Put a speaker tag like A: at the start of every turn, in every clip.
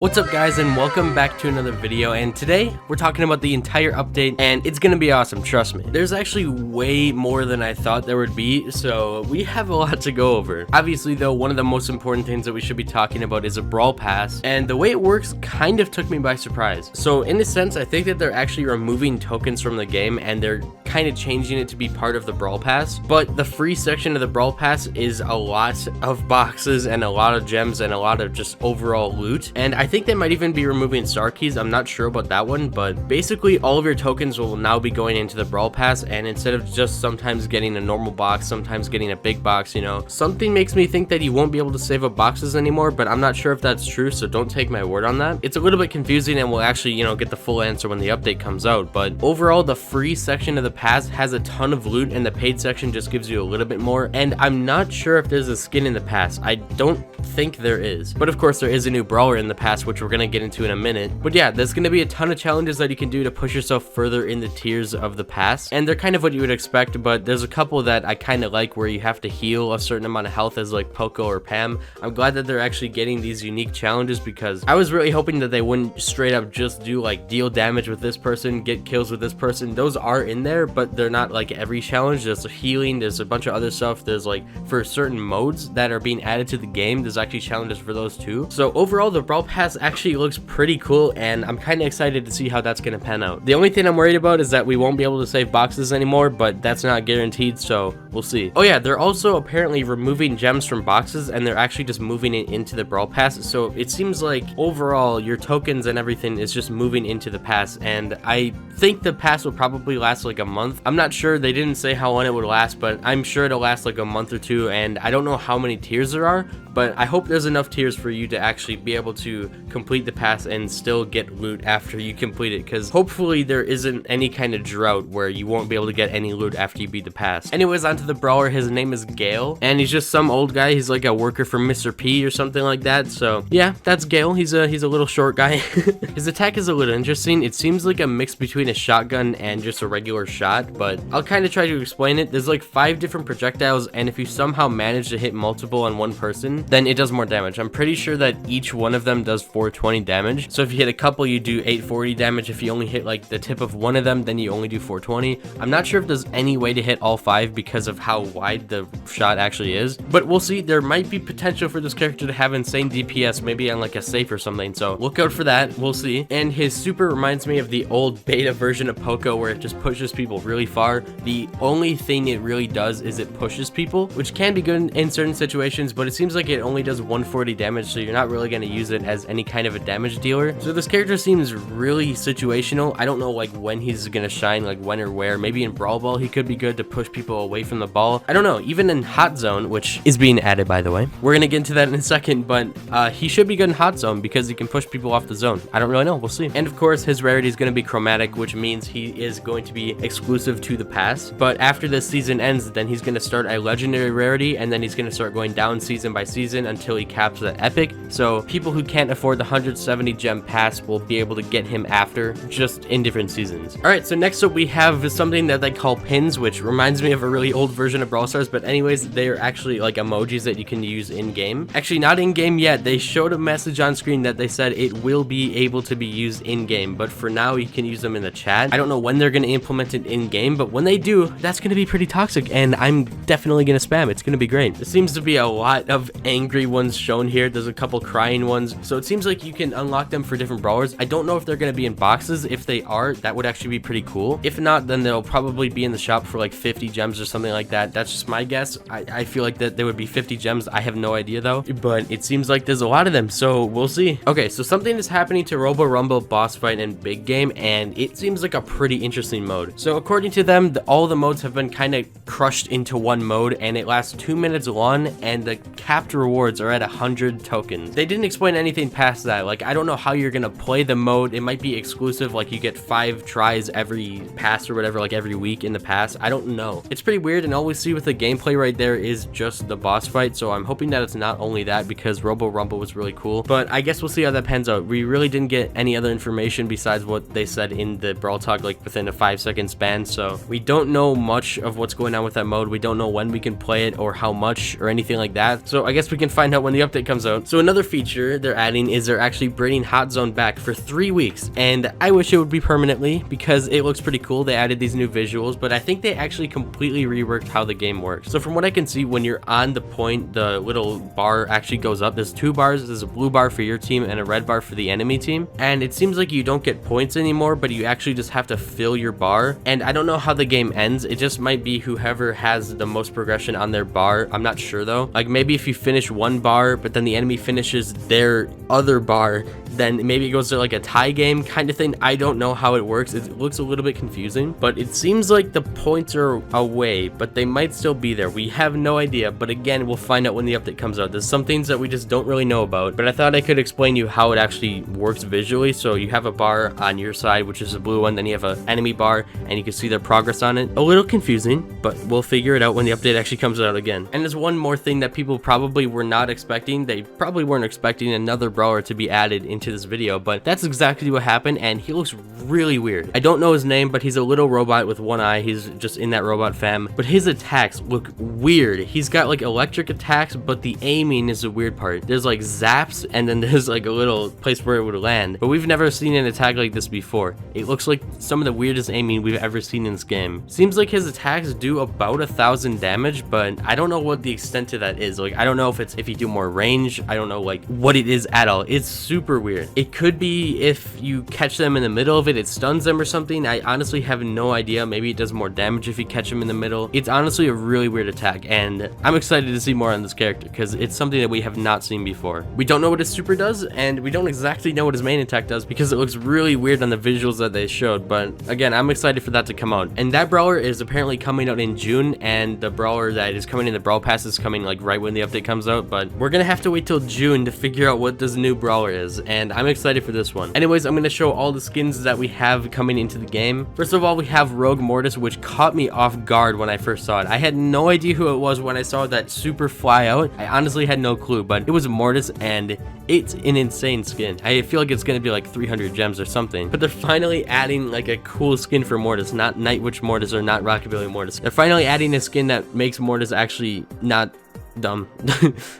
A: What's up guys, and welcome back to another video. And today we're talking about the entire update, and it's gonna be awesome, trust me. There's actually way more than I thought there would be, so we have a lot to go over. Obviously though, one of the most important things that we should be talking about is a Brawl Pass, and the way it works kind of took me by surprise. So in a sense, I think that they're actually removing tokens from the game and they're kind of changing it to be part of the Brawl Pass, but the free section of the Brawl Pass is a lot of boxes and a lot of gems and a lot of just overall loot, and I think they might even be removing star keys. I'm not sure about that one, but basically all of your tokens will now be going into the Brawl Pass, and instead of just sometimes getting a normal box, sometimes getting a big box, you know, something makes me think that you won't be able to save up boxes anymore, but I'm not sure if that's true, so don't take my word on that. It's a little bit confusing, and we'll actually, you know, get the full answer when the update comes out, but overall the free section of the pass has a ton of loot and the paid section just gives you a little bit more, and I'm not sure if there's a skin in the pass. I don't think there is, but of course there is a new brawler in the pass, which we're gonna get into in a minute. But yeah, there's gonna be a ton of challenges that you can do to push yourself further in the tiers of the pass, and they're kind of what you would expect, but there's a couple that I kind of like where you have to heal a certain amount of health as like Poco or Pam. I'm glad that they're actually getting these unique challenges because I was really hoping that they wouldn't straight up just do like deal damage with this person, get kills with this person. Those are in there, but they're not like every challenge. There's healing, there's a bunch of other stuff. There's like for certain modes that are being added to the game, there's actually challenges for those too. So overall the Brawl Pass actually looks pretty cool, and I'm kind of excited to see how that's gonna pan out. The only thing I'm worried about is that we won't be able to save boxes anymore, but that's not guaranteed, so we'll see. Oh yeah, they're also apparently removing gems from boxes, and they're actually just moving it into the Brawl Pass, so it seems like overall your tokens and everything is just moving into the pass, and I think the pass will probably last like a month. I'm not sure, they didn't say how long it would last, but I'm sure it'll last like a month or two, and I don't know how many tiers there are, but I hope there's enough tiers for you to actually be able to complete the pass and still get loot after you complete it, because hopefully there isn't any kind of drought where you won't be able to get any loot after you beat the pass. Anyways, onto the brawler. His name is Gale, and he's just some old guy. He's like a worker for Mr. P or something like that, so yeah, that's Gale. He's a little short guy. His attack is a little interesting. It seems like a mix between a shotgun and just a regular shot, but I'll kind of try to explain it. There's like 5 different projectiles, and if you somehow manage to hit multiple on one person, then it does more damage. I'm pretty sure that each one of them does 420 damage, so if you hit a couple you do 840 damage. If you only hit like the tip of one of them, then you only do 420. I'm not sure if there's any way to hit all 5 because of how wide the shot actually is, but we'll see. There might be potential for this character to have insane DPS, maybe on like a safe or something, so look out for that. We'll see. And his super reminds me of the old beta version of Poco where it just pushes people really far. The only thing it really does is it pushes people, which can be good in certain situations, but it seems like it only does 140 damage, so you're not really going to use it as any kind of a damage dealer. So this character seems really situational. I don't know like when he's gonna shine, like when or where. Maybe in Brawl Ball he could be good to push people away from the ball. I don't know. Even in Hot Zone, which is being added by the way, we're gonna get into that in a second, but he should be good in Hot Zone because he can push people off the zone. I don't really know. We'll see. And of course his rarity is gonna be chromatic, which means he is going to be exclusive to the pass, but after this season ends, then he's gonna start a legendary rarity, and then he's gonna start going down season by season until he caps the epic. So people who can't afford the 170 gem pass will be able to get him after, just in different seasons. Alright, so next up we have something that they call pins, which reminds me of a really old version of Brawl Stars, but anyways, they are actually like emojis that you can use in-game. Actually, not in-game yet. They showed a message on screen that they said it will be able to be used in-game, but for now you can use them in the chat. I don't know when they're going to implement it in-game, but when they do, that's going to be pretty toxic, and I'm definitely going to spam. It's going to be great. There seems to be a lot of angry ones shown here. There's a couple crying ones, so it seems like you can unlock them for different brawlers. I don't know if they're going to be in boxes. If they are, that would actually be pretty cool. If not, then they'll probably be in the shop for like 50 gems or something like that. That's just my guess. I feel like that there would be 50 gems. I have no idea though, but it seems like there's a lot of them, so we'll see. Okay, so something is happening to Robo Rumble, Boss Fight, and Big Game, and it seems like a pretty interesting mode. So according to them, all the modes have been kind of crushed into one mode, and it lasts 2 minutes long, and the capped rewards are at 100 tokens. They didn't explain anything past that. Like, I don't know how you're gonna play the mode. It might be exclusive, like you get 5 tries every pass or whatever, like every week in the pass. I don't know. It's pretty weird, and all we see with the gameplay right there is just the boss fight, so I'm hoping that it's not only that, because Robo Rumble was really cool, but I guess we'll see how that pans out. We really didn't get any other information besides what they said in the Brawl Talk, like within a 5-second span, so we don't know much of what's going on with that mode. We don't know when we can play it or how much or anything like that, so I guess guess we can find out when the update comes out. So another feature they're adding is they're actually bringing Hot Zone back for 3 weeks, and I wish it would be permanently because it looks pretty cool. They added these new visuals, but I think they actually completely reworked how the game works. So from what I can see, when you're on the point, the little bar actually goes up. There's 2 bars. There's a blue bar for your team and a red bar for the enemy team, and it seems like you don't get points anymore, but you actually just have to fill your bar. And I don't know how the game ends. It just might be whoever has the most progression on their bar. I'm not sure though. Like maybe if you finish 1 bar but then the enemy finishes their other bar, then maybe it goes to like a tie game kind of thing. I don't know how it works. It looks a little bit confusing, but it seems like the points are away, but they might still be there. We have no idea, but again, we'll find out when the update comes out. There's some things that we just don't really know about, but I thought I could explain you how it actually works visually. So you have a bar on your side, which is a blue one, then you have an enemy bar, and you can see their progress on it. A little confusing, but we'll figure it out when the update actually comes out again. And there's one more thing that people probably were not expecting. They probably weren't expecting another brawler to be added into this video, but that's exactly what happened, and he looks really weird. I don't know his name, but he's a little robot with 1 eye. He's just in that robot fam, but his attacks look weird. He's got like electric attacks, but the aiming is the weird part. There's like zaps, and then there's like a little place where it would land, but we've never seen an attack like this before. It looks like some of the weirdest aiming we've ever seen in this game. Seems like his attacks do about 1,000 damage, but I don't know what the extent to that is. Like I don't know if it's if you do more range. I don't know like what it is at all. It's super weird. It could be if you catch them in the middle of it, it stuns them or something. I honestly have no idea. Maybe it does more damage if you catch them in the middle. It's honestly a really weird attack, and I'm excited to see more on this character because it's something that we have not seen before. We don't know what his super does, and we don't exactly know what his main attack does because it looks really weird on the visuals that they showed, but again, I'm excited for that to come out. And that brawler is apparently coming out in June, and the brawler that is coming in the Brawl Pass is coming like right when the update comes out, but we're gonna have to wait till June to figure out what this new brawler is, and I'm excited for this one. Anyways, I'm gonna show all the skins that we have coming into the game. First of all, we have Rogue Mortis, which caught me off guard when I first saw it. I had no idea who it was when I saw that super fly out. I honestly had no clue, but it was Mortis, and it's an insane skin. I feel like it's gonna be like 300 gems or something, but they're finally adding like a cool skin for Mortis, not Night Witch Mortis or not Rockabilly Mortis. They're finally adding a skin that makes Mortis actually not dumb.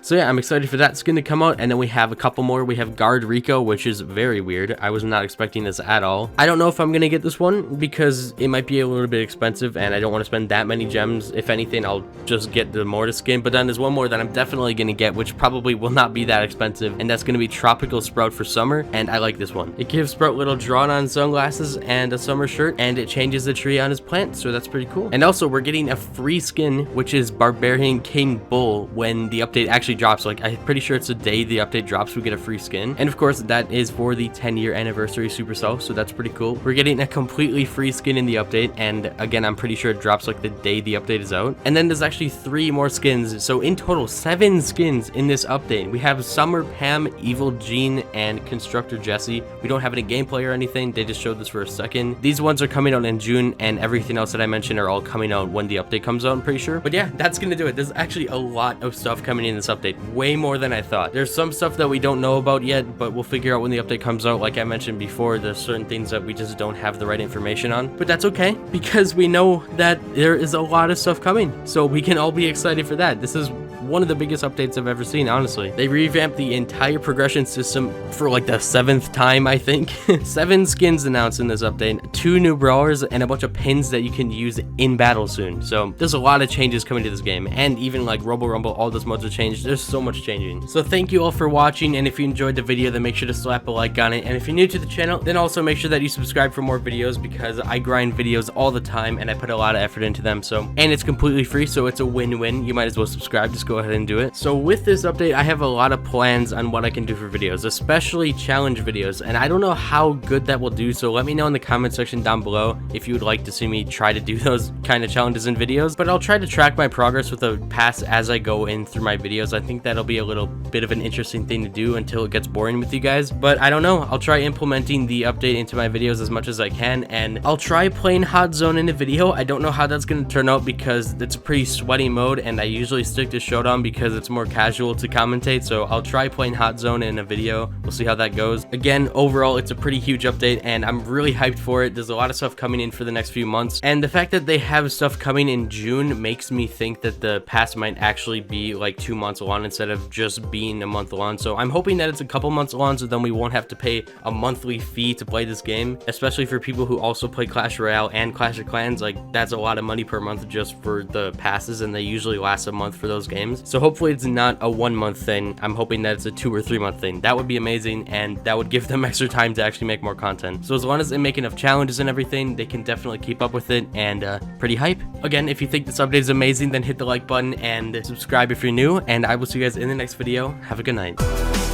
A: So yeah, I'm excited for that skin to come out. And then we have a couple more. We have Guard Rico, which is very weird. I was not expecting this at all. I don't know if I'm gonna get this one because it might be a little bit expensive and I don't want to spend that many gems. If anything, I'll just get the Mortis skin. But then there's one more that I'm definitely gonna get, which probably will not be that expensive, and that's gonna be Tropical Sprout for summer. And I like this one. It gives Sprout little drawn on sunglasses and a summer shirt, and it changes the tree on his plant, so that's pretty cool. And also we're getting a free skin, which is Barbarian King Bull. When the update actually drops, like I'm pretty sure it's the day the update drops, we get a free skin. And of course that is for the 10-year anniversary Supercell, so that's pretty cool. We're getting a completely free skin in the update, and again, I'm pretty sure it drops like the day the update is out. And then there's actually 3 more skins, so in total 7 skins in this update. We have Summer Pam, Evil Jean, and Constructor Jesse. We don't have any gameplay or anything, they just showed this for a second. These ones are coming out in June, and everything else that I mentioned are all coming out when the update comes out, I'm pretty sure. But yeah, that's gonna do it. There's actually a lot of stuff coming in this update, way more than I thought. There's some stuff that we don't know about yet, but we'll figure out when the update comes out. Like I mentioned before, there's certain things that we just don't have the right information on, but that's okay because we know that there is a lot of stuff coming, so we can all be excited for that. This is one of the biggest updates I've ever seen, honestly. They revamped the entire progression system for like the 7th time, I think. 7 skins announced in this update, 2 new brawlers, and a bunch of pins that you can use in battle soon. So there's a lot of changes coming to this game, and even like Robo Rumble, all those modes are changed. There's so much changing. So thank you all for watching, and if you enjoyed the video, then make sure to slap a like on it. And if you're new to the channel, then also make sure that you subscribe for more videos, because I grind videos all the time and I put a lot of effort into them. So, and it's completely free, so it's a win-win. You might as well subscribe. Just go ahead and do it. So with this update, I have a lot of plans on what I can do for videos, especially challenge videos, and I don't know how good that will do, so let me know in the comment section down below if you would like to see me try to do those kind of challenges in videos. But I'll try to track my progress with a pass as I go in through my videos. I think that'll be a little bit of an interesting thing to do until it gets boring with you guys, but I don't know. I'll try implementing the update into my videos as much as I can, and I'll try playing Hot Zone in a video. I don't know how that's going to turn out because it's a pretty sweaty mode, and I usually stick to Showdown because it's more casual to commentate, so I'll try playing Hot Zone in a video. We'll see how that goes. Again, overall, it's a pretty huge update, and I'm really hyped for it. There's a lot of stuff coming in for the next few months, and the fact that they have stuff coming in June makes me think that the pass might actually actually be like 2 months long instead of just being a month long. So I'm hoping that it's a couple months long, so then we won't have to pay a monthly fee to play this game, especially for people who also play Clash Royale and Clash of Clans. Like, that's a lot of money per month just for the passes, and they usually last a month for those games. So hopefully it's not a 1 month thing. I'm hoping that it's a 2 or 3 month thing. That would be amazing, and that would give them extra time to actually make more content. So as long as they make enough challenges and everything, they can definitely keep up with it, and pretty hype. Again, if you think this update is amazing, then hit the like button and subscribe if you're new, and I will see you guys in the next video. Have a good night.